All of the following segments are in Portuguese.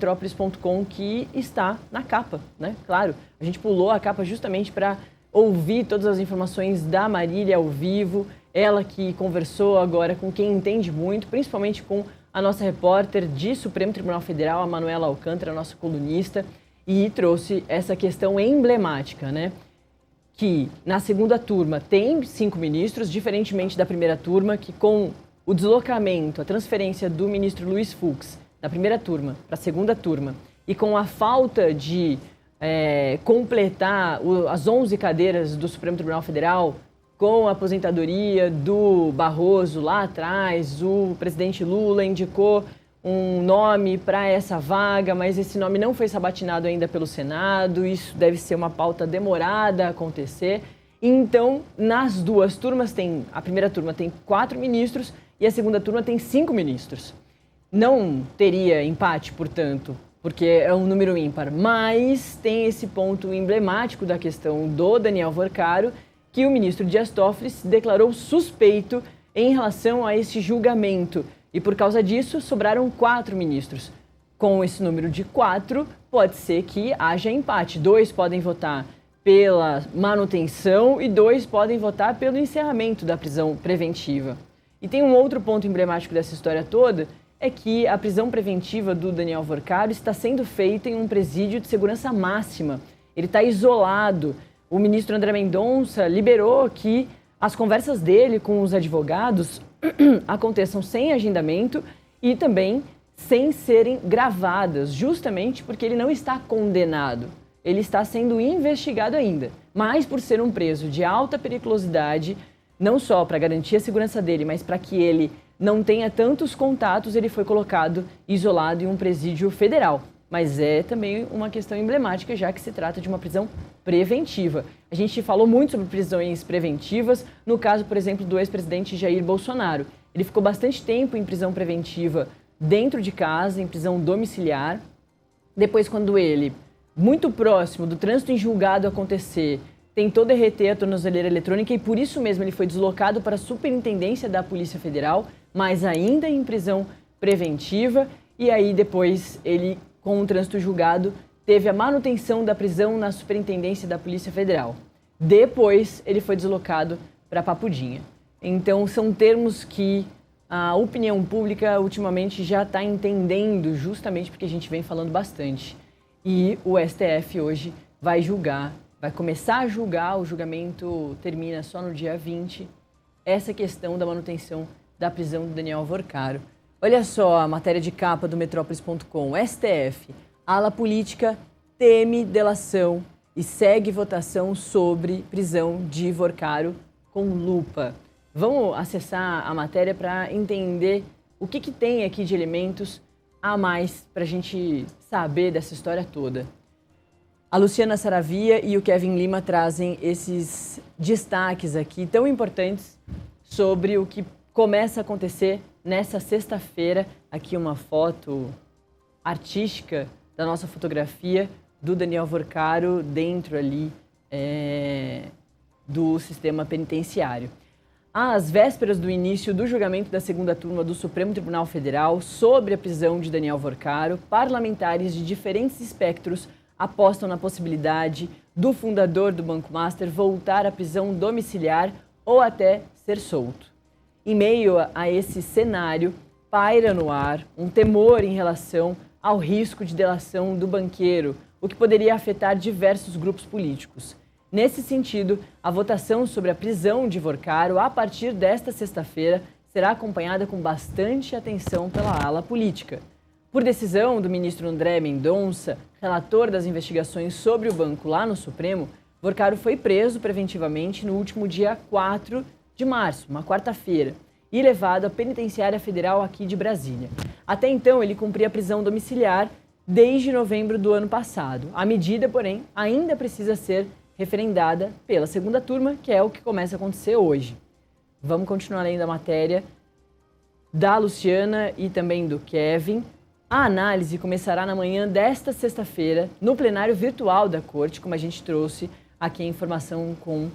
Metrópolis.com, que está na capa, né? Claro, a gente pulou a capa justamente para ouvir todas as informações da Marília ao vivo, ela que conversou agora com quem entende muito, principalmente com a nossa repórter de Supremo Tribunal Federal, a Manuela Alcântara, nossa colunista, e trouxe essa questão emblemática, né? Que na segunda turma tem 5 ministros, diferentemente da primeira turma, que com o deslocamento, a transferência do ministro Luiz Fux da primeira turma para a segunda turma e com a falta de completar as 11 cadeiras do Supremo Tribunal Federal, com a aposentadoria do Barroso lá atrás, o presidente Lula indicou um nome para essa vaga, mas esse nome não foi sabatinado ainda pelo Senado, isso deve ser uma pauta demorada a acontecer. Então, nas duas turmas, a primeira turma tem 4 ministros e a segunda turma tem 5 ministros. Não teria empate, portanto, porque é um número ímpar, mas tem esse ponto emblemático da questão do Daniel Worcaro, que o ministro Dias Toffoli se declarou suspeito em relação a esse julgamento. E por causa disso, sobraram 4 ministros. Com esse número de 4, pode ser que haja empate. 2 podem votar pela manutenção e 2 podem votar pelo encerramento da prisão preventiva. E tem um outro ponto emblemático dessa história toda, é que a prisão preventiva do Daniel Worcaro está sendo feita em um presídio de segurança máxima. Ele está isolado. O ministro André Mendonça liberou que as conversas dele com os advogados aconteçam sem agendamento e também sem serem gravadas, justamente porque ele não está condenado. Ele está sendo investigado ainda, mas por ser um preso de alta periculosidade, não só para garantir a segurança dele, mas para que ele não tenha tantos contatos, ele foi colocado isolado em um presídio federal. Mas é também uma questão emblemática, já que se trata de uma prisão preventiva. A gente falou muito sobre prisões preventivas, no caso, por exemplo, do ex-presidente Jair Bolsonaro. Ele ficou bastante tempo em prisão preventiva dentro de casa, em prisão domiciliar. Depois, quando ele, muito próximo do trânsito em julgado acontecer, tentou derreter a tornozeleira eletrônica e por isso mesmo ele foi deslocado para a Superintendência da Polícia Federal, mas ainda em prisão preventiva. E aí depois ele, com o trânsito julgado, teve a manutenção da prisão na Superintendência da Polícia Federal. Depois ele foi deslocado para Papudinha. Então são termos que a opinião pública ultimamente já está entendendo, justamente porque a gente vem falando bastante. E o STF hoje vai julgar, vai começar a julgar, o julgamento termina só no dia 20, essa questão da manutenção da prisão do Daniel Worcaro. Olha só a matéria de capa do Metrópolis.com. STF, ala política teme delação e segue votação sobre prisão de Worcaro com lupa. Vamos acessar a matéria para entender o que tem aqui de elementos a mais para a gente saber dessa história toda. A Luciana Saravia e o Kevin Lima trazem esses destaques aqui tão importantes sobre o que começa a acontecer nessa sexta-feira. Aqui uma foto artística da nossa fotografia do Daniel Worcaro dentro ali do sistema penitenciário. Às vésperas do início do julgamento da segunda turma do Supremo Tribunal Federal sobre a prisão de Daniel Worcaro, parlamentares de diferentes espectros apostam na possibilidade do fundador do Banco Master voltar à prisão domiciliar ou até ser solto. Em meio a esse cenário, paira no ar um temor em relação ao risco de delação do banqueiro, o que poderia afetar diversos grupos políticos. Nesse sentido, a votação sobre a prisão de Worcaro, a partir desta sexta-feira, será acompanhada com bastante atenção pela ala política. Por decisão do ministro André Mendonça, relator das investigações sobre o banco lá no Supremo, Worcaro foi preso preventivamente no último dia 4 de março, uma quarta-feira, e levado à Penitenciária Federal aqui de Brasília. Até então, ele cumpria prisão domiciliar desde novembro do ano passado. A medida, porém, ainda precisa ser referendada pela segunda turma, que é o que começa a acontecer hoje. Vamos continuar lendo a matéria da Luciana e também do Kevin. A análise começará na manhã desta sexta-feira, no plenário virtual da Corte, como a gente trouxe aqui a informação com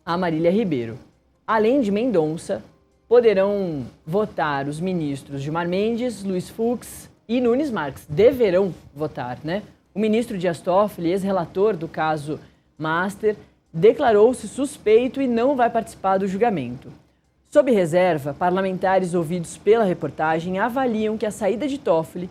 a Marília Ribeiro. Além de Mendonça, poderão votar os ministros Gilmar Mendes, Luiz Fux, e Nunes Marques deverão votar, né? O ministro Dias Toffoli, ex-relator do caso Master, declarou-se suspeito e não vai participar do julgamento. Sob reserva, parlamentares ouvidos pela reportagem avaliam que a saída de Toffoli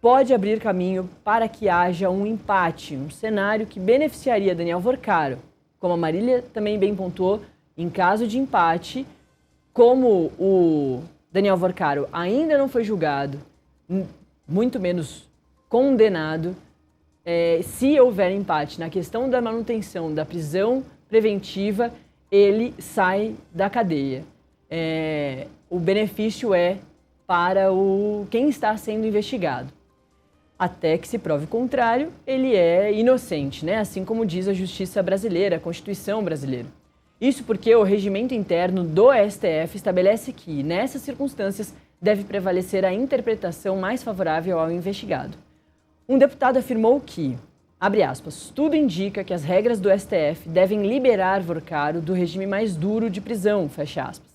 pode abrir caminho para que haja um empate, um cenário que beneficiaria Daniel Vorcaro. Como a Marília também bem pontuou, em caso de empate, como o Daniel Vorcaro ainda não foi julgado, muito menos condenado, se houver empate na questão da manutenção da prisão preventiva, ele sai da cadeia. O benefício é para quem está sendo investigado. Até que se prove o contrário, ele é inocente, né? Assim como diz a justiça brasileira, a Constituição brasileira. Isso porque o regimento interno do STF estabelece que, nessas circunstâncias, deve prevalecer a interpretação mais favorável ao investigado. Um deputado afirmou que, abre aspas, tudo indica que as regras do STF devem liberar Vorcaro do regime mais duro de prisão, fecha aspas.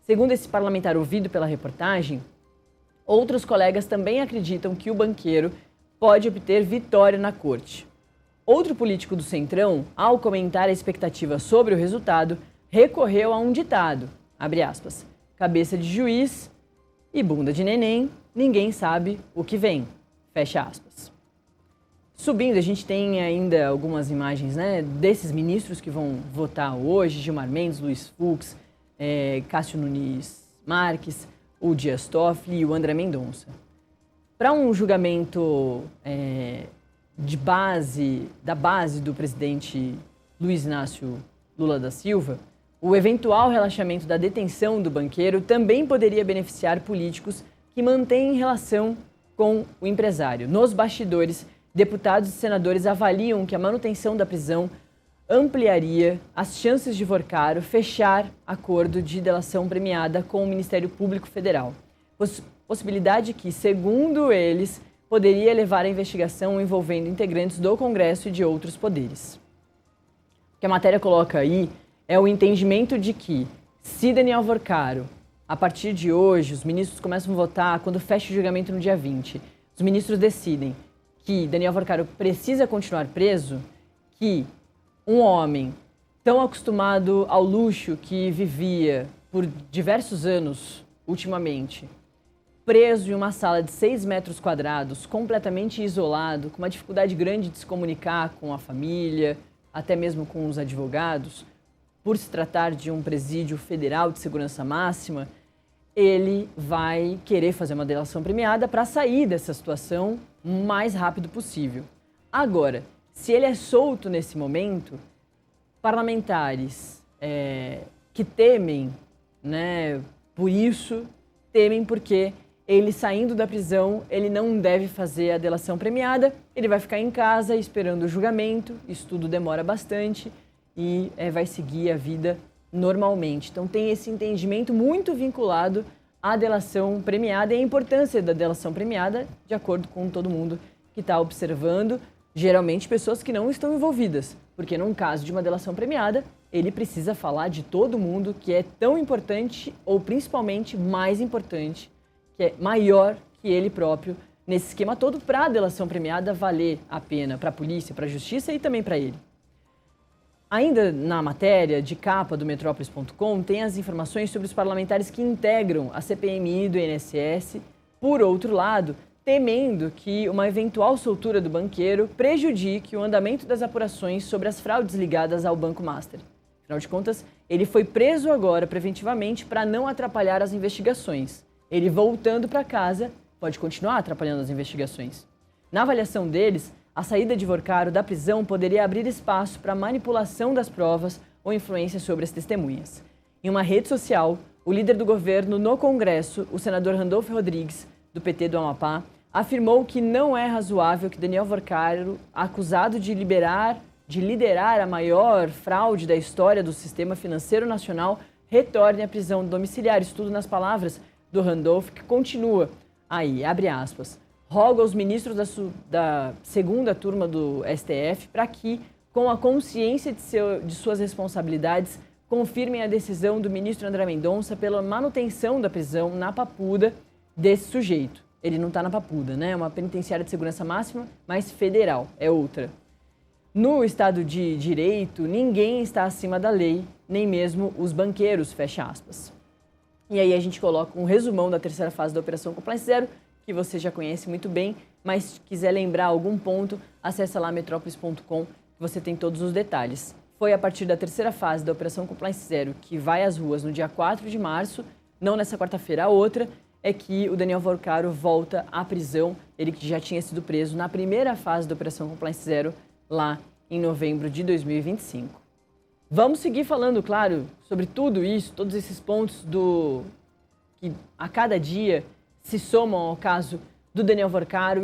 Segundo esse parlamentar ouvido pela reportagem, outros colegas também acreditam que o banqueiro pode obter vitória na corte. Outro político do Centrão, ao comentar a expectativa sobre o resultado, recorreu a um ditado, abre aspas, cabeça de juiz e bunda de neném, ninguém sabe o que vem, fecha aspas. Subindo, a gente tem ainda algumas imagens, né, desses ministros que vão votar hoje, Gilmar Mendes, Luiz Fux, Cássio Nunes Marques, o Dias Toffoli e o André Mendonça. Para um julgamento da base do presidente Luiz Inácio Lula da Silva, o eventual relaxamento da detenção do banqueiro também poderia beneficiar políticos que mantêm relação com o empresário. Nos bastidores, deputados e senadores avaliam que a manutenção da prisão ampliaria as chances de Vorcaro fechar acordo de delação premiada com o Ministério Público Federal. Possibilidade que, segundo eles, poderia levar à investigação envolvendo integrantes do Congresso e de outros poderes. O que a matéria coloca aí é o entendimento de que, se Daniel Vorcaro, a partir de hoje, os ministros começam a votar quando fecha o julgamento no dia 20, os ministros decidem que Daniel Vorcaro precisa continuar preso, que um homem tão acostumado ao luxo que vivia por diversos anos ultimamente, preso em uma sala de 6 metros quadrados, completamente isolado, com uma dificuldade grande de se comunicar com a família, até mesmo com os advogados, por se tratar de um presídio federal de segurança máxima, ele vai querer fazer uma delação premiada para sair dessa situação o mais rápido possível. Agora, se ele é solto nesse momento, parlamentares que temem, né, por isso, temem porque ele saindo da prisão, ele não deve fazer a delação premiada, ele vai ficar em casa esperando o julgamento, isso tudo demora bastante e vai seguir a vida normalmente. Então tem esse entendimento muito vinculado à delação premiada e a importância da delação premiada, de acordo com todo mundo que está observando, geralmente pessoas que não estão envolvidas, porque num caso de uma delação premiada, ele precisa falar de todo mundo que é tão importante ou principalmente mais importante, que é maior que ele próprio nesse esquema todo para a delação premiada valer a pena para a polícia, para a justiça e também para ele. Ainda na matéria de capa do Metrópolis.com tem as informações sobre os parlamentares que integram a CPMI do INSS, por outro lado, temendo que uma eventual soltura do banqueiro prejudique o andamento das apurações sobre as fraudes ligadas ao Banco Master. Afinal de contas, ele foi preso agora preventivamente para não atrapalhar as investigações. Ele voltando para casa pode continuar atrapalhando as investigações. Na avaliação deles, a saída de Vorcaro da prisão poderia abrir espaço para manipulação das provas ou influência sobre as testemunhas. Em uma rede social, o líder do governo no Congresso, o senador Randolfo Rodrigues, do PT do Amapá, afirmou que não é razoável que Daniel Vorcaro, acusado de liderar a maior fraude da história do sistema financeiro nacional, retorne à prisão domiciliar. Isso tudo nas palavras do Randolph, que continua aí, abre aspas, roga aos ministros da segunda turma do STF para que, com a consciência de suas responsabilidades, confirmem a decisão do ministro André Mendonça pela manutenção da prisão na papuda desse sujeito. ele não está na Papuda, né? É uma penitenciária de segurança máxima, mas federal, é outra. No Estado de Direito, ninguém está acima da lei, nem mesmo os banqueiros, fecha aspas. E aí a gente coloca um resumão da terceira fase da Operação Compliance Zero, que você já conhece muito bem, mas se quiser lembrar algum ponto, acessa lá metrópolis.com, que você tem todos os detalhes. Foi a partir da terceira fase da Operação Compliance Zero, que vai às ruas no dia 4 de março, não nessa quarta-feira, a outra, é que o Daniel Vorcaro volta à prisão, ele que já tinha sido preso na primeira fase da Operação Compliance Zero, lá em novembro de 2025. Vamos seguir falando, claro, sobre tudo isso, todos esses pontos que a cada dia se somam ao caso do Daniel Vorcaro.